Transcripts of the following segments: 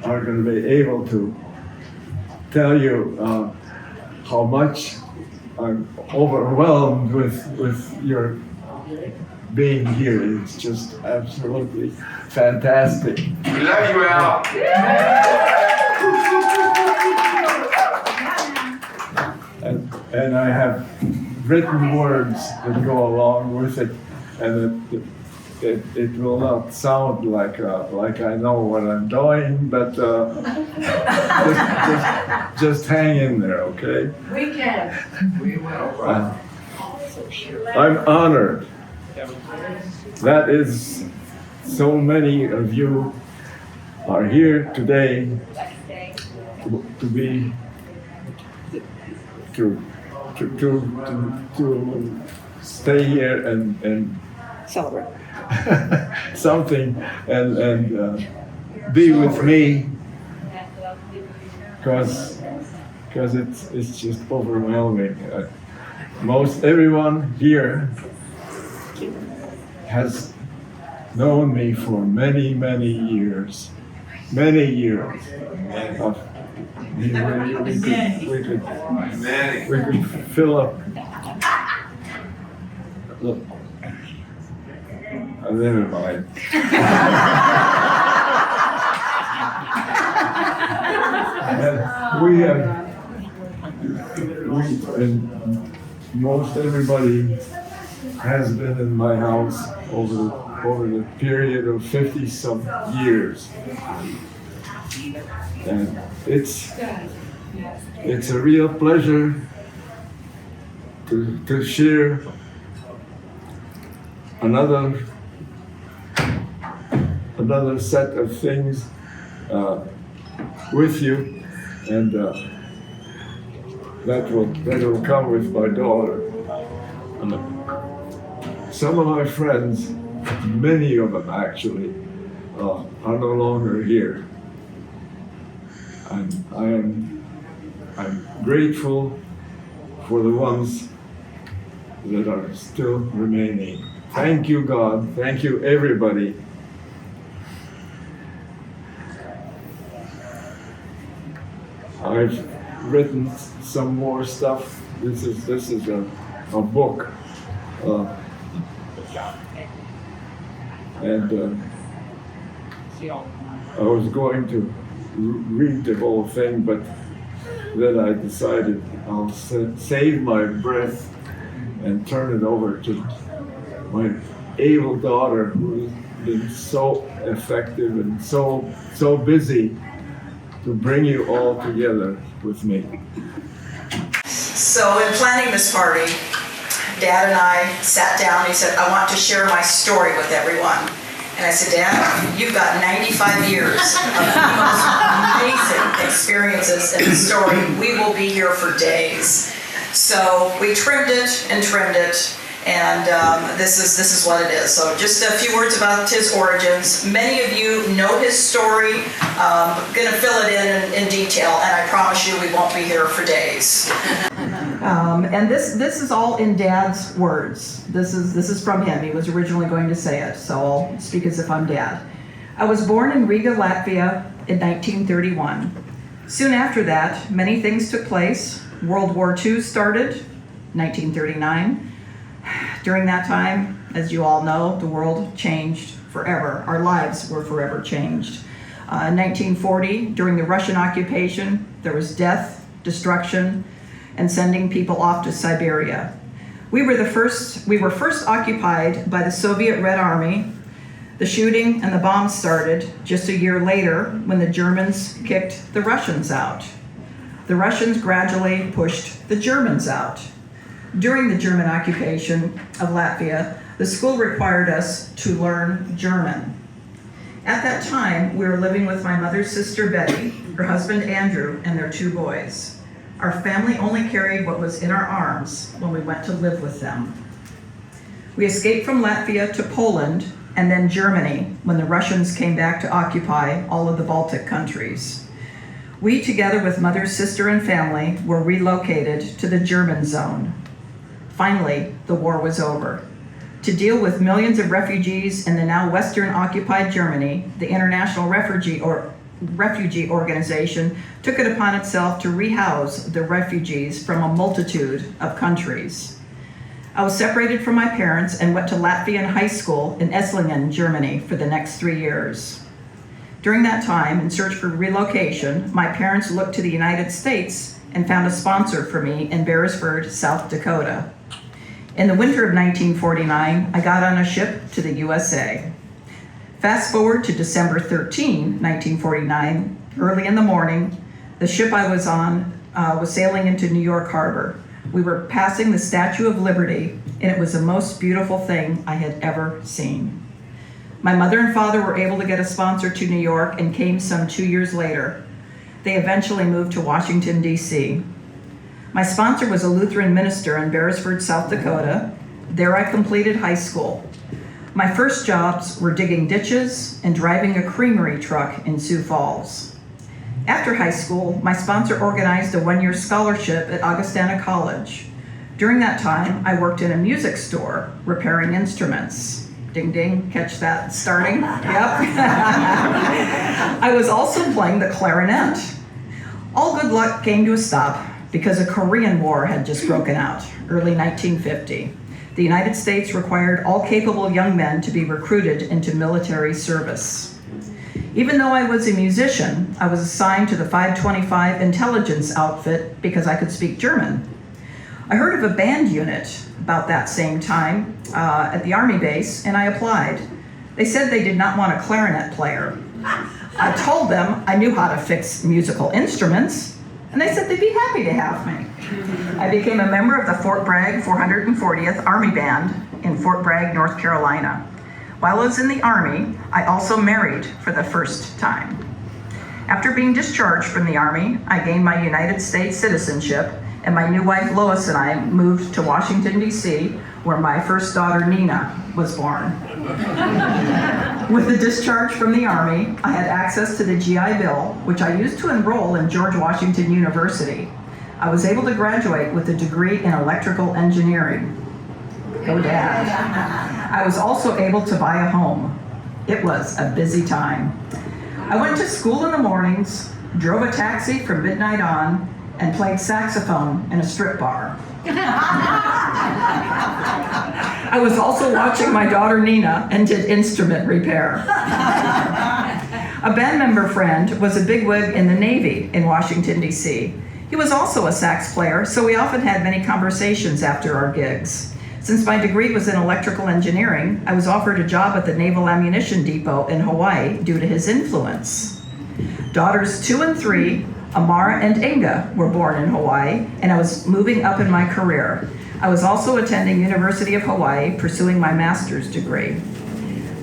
are going to be able to tell you how much I'm overwhelmed with your being here. It's just absolutely fantastic. We love you, Al. And I have written words that go along with it, and it will not sound like I know what I'm doing, but just hang in there, okay? We can. We will. I'm honored. That is, so many of you are here today to stay here and Celebrate. something and be with me, because it's just overwhelming. Most everyone here has known me for many years. We could fill up. Look, never mind. And most everybody has been in my house over the period of 50-some years. And it's a real pleasure to share another set of things with you, and that will come with my daughter. Some of my friends, many of them actually, are no longer here. And I'm grateful for the ones that are still remaining. Thank you, God. Thank you, everybody. I've written some more stuff. This is a book. And I was going to read the whole thing, but then I decided I'll save my breath and turn it over to my able daughter, who's been so effective and so busy to bring you all together with me. So in planning this party, Dad and I sat down and he said, I want to share my story with everyone. And I said, Dad, you've got 95 years of the most amazing experiences in the story. We will be here for days. So we trimmed it, and this is what it is. So just a few words about his origins. Many of you know his story. I'm going to fill it in detail, and I promise you we won't be here for days. And this is all in Dad's words. This is from him. He was originally going to say it, so I'll speak as if I'm Dad. I was born in Riga, Latvia in 1931. Soon after that, many things took place. World War II started, 1939. During that time, as you all know, the world changed forever. Our lives were forever changed. In 1940, during the Russian occupation, there was death, destruction, and sending people off to Siberia. We were first occupied by the Soviet Red Army. The shooting and the bombs started just a year later when the Germans kicked the Russians out. The Russians gradually pushed the Germans out. During the German occupation of Latvia, the school required us to learn German. At that time, we were living with my mother's sister Betty, her husband Andrew, and their 2 boys. Our family only carried what was in our arms when we went to live with them. We escaped from Latvia to Poland and then Germany when the Russians came back to occupy all of the Baltic countries. We, together with mother's sister and family, were relocated to the German zone. Finally, the war was over. To deal with millions of refugees in the now Western occupied Germany, the International Refugee Refugee Organization took it upon itself to rehouse the refugees from a multitude of countries. I was separated from my parents and went to Latvian high school in Esslingen, Germany for the next 3 years. During that time, in search for relocation, my parents looked to the United States and found a sponsor for me in Beresford, South Dakota. In the winter of 1949, I got on a ship to the USA. Fast forward to December 13, 1949, early in the morning, the ship I was on was sailing into New York Harbor. We were passing the Statue of Liberty, and it was the most beautiful thing I had ever seen. My mother and father were able to get a sponsor to New York and came some 2 years later. They eventually moved to Washington, D.C. My sponsor was a Lutheran minister in Beresford, South Dakota. There I completed high school. My first jobs were digging ditches and driving a creamery truck in Sioux Falls. After high school, my sponsor organized a one-year scholarship at Augustana College. During that time, I worked in a music store repairing instruments. Ding ding, catch that starting? Yep. I was also playing the clarinet. All good luck came to a stop because a Korean War had just broken out, early 1950. The United States required all capable young men to be recruited into military service. Even though I was a musician, I was assigned to the 525 intelligence outfit because I could speak German. I heard of a band unit about that same time at the Army base, and I applied. They said they did not want a clarinet player. I told them I knew how to fix musical instruments, and they said they'd be happy to have me. I became a member of the Fort Bragg 440th Army Band in Fort Bragg, North Carolina. While I was in the Army, I also married for the first time. After being discharged from the Army, I gained my United States citizenship, and my new wife Lois and I moved to Washington, D.C., where my first daughter Nina was born. With the discharge from the Army, I had access to the GI Bill, which I used to enroll in George Washington University. I was able to graduate with a degree in electrical engineering. Go Dad. I was also able to buy a home. It was a busy time. I went to school in the mornings, drove a taxi from midnight on, and played saxophone in a strip bar. I was also watching my daughter Nina and did instrument repair. A band member friend was a bigwig in the Navy in Washington, D.C. He was also a sax player, so we often had many conversations after our gigs. Since my degree was in electrical engineering, I was offered a job at the Naval Ammunition Depot in Hawaii due to his influence. Daughters 2 and 3, Amara and Inga, were born in Hawaii, and I was moving up in my career. I was also attending University of Hawaii, pursuing my master's degree.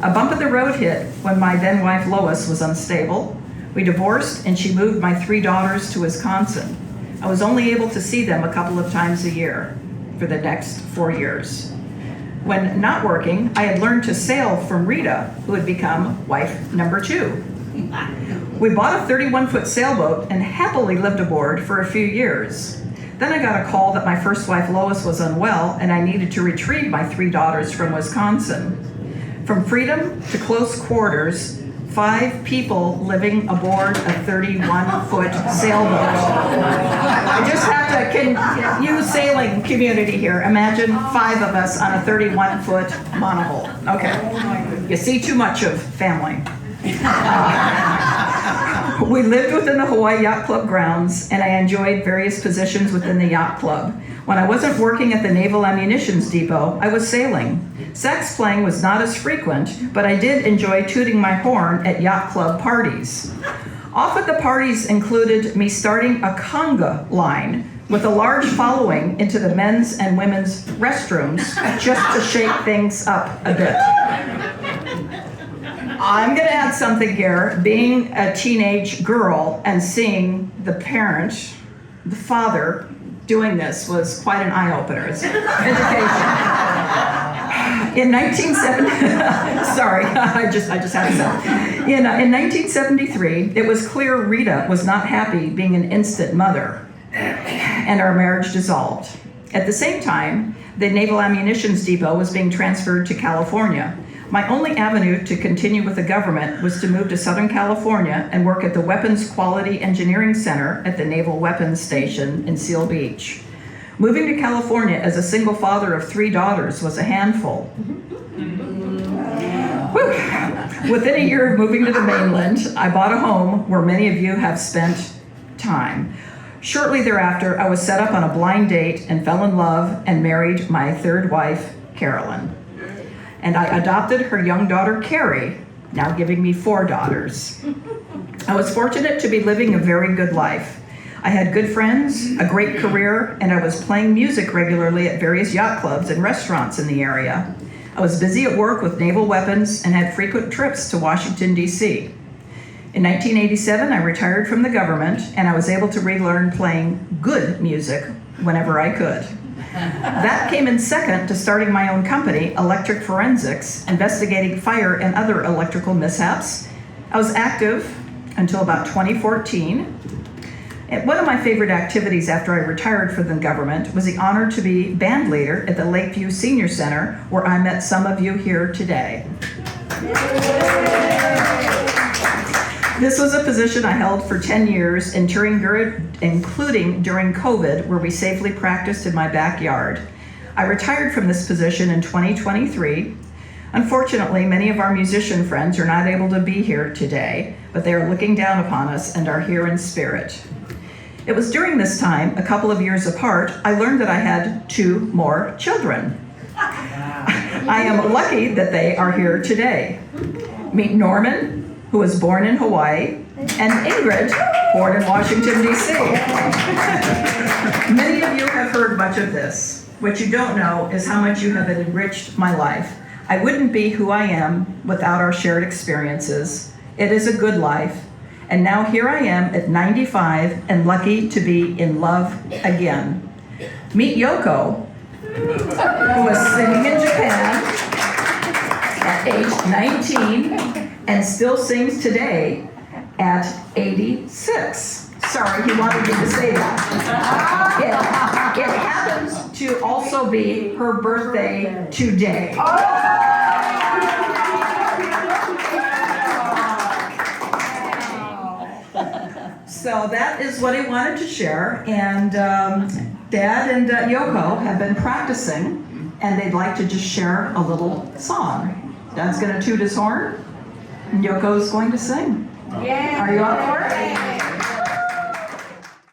A bump in the road hit when my then wife Lois was unstable. We divorced, and she moved my 3 daughters to Wisconsin. I was only able to see them a couple of times a year for the next 4 years. When not working, I had learned to sail from Rita, who had become wife number 2. We bought a 31-foot sailboat and happily lived aboard for a few years. Then I got a call that my first wife Lois was unwell and I needed to retrieve my 3 daughters from Wisconsin. From freedom to close quarters, 5 people living aboard a 31-foot sailboat. I just have to, use sailing community here. Imagine 5 of us on a 31-foot monohull. Okay, you see too much of family. We lived within the Hawaii Yacht Club grounds, and I enjoyed various positions within the yacht club. When I wasn't working at the Naval Ammunition Depot, I was sailing. Sax playing was not as frequent, but I did enjoy tooting my horn at yacht club parties. Often the parties included me starting a conga line with a large following into the men's and women's restrooms just to shake things up a bit. I'm going to add something here. Being a teenage girl and seeing the parent, the father, doing this was quite an eye-opener. It's education. In 1970, sorry, I just had to say. In 1973, it was clear Rita was not happy being an instant mother, and our marriage dissolved. At the same time, the Naval Ammunition Depot was being transferred to California. My only avenue to continue with the government was to move to Southern California and work at the Weapons Quality Engineering Center at the Naval Weapons Station in Seal Beach. Moving to California as a single father of 3 daughters was a handful. Whew. Within a year of moving to the mainland, I bought a home where many of you have spent time. Shortly thereafter, I was set up on a blind date and fell in love and married my 3rd wife, Carolyn. And I adopted her young daughter, Carrie, now giving me 4 daughters. I was fortunate to be living a very good life. I had good friends, a great career, and I was playing music regularly at various yacht clubs and restaurants in the area. I was busy at work with naval weapons and had frequent trips to Washington, D.C. In 1987, I retired from the government, and I was able to relearn playing good music whenever I could. That came in second to starting my own company, Electric Forensics, investigating fire and other electrical mishaps. I was active until about 2014. And one of my favorite activities after I retired from the government was the honor to be band leader at the Lakeview Senior Center, where I met some of you here today. This was a position I held for 10 years, including during COVID, where we safely practiced in my backyard. I retired from this position in 2023. Unfortunately, many of our musician friends are not able to be here today, but they are looking down upon us and are here in spirit. It was during this time, a couple of years apart, I learned that I had 2 more children. I am lucky that they are here today. Meet Norman, who was born in Hawaii, and Ingrid, born in Washington, D.C. Many of you have heard much of this. What you don't know is how much you have enriched my life. I wouldn't be who I am without our shared experiences. It is a good life. And now here I am at 95 and lucky to be in love again. Meet Yoko, who was singing in Japan at age 19 and still sings today at 86. Sorry, he wanted me to say that. It happens to also be her birthday today. So that is what I wanted to share, and Dad and Yoko have been practicing, and they'd like to just share a little song. Dad's going to toot his horn, and Yoko's going to sing. Yeah. Are you up for it?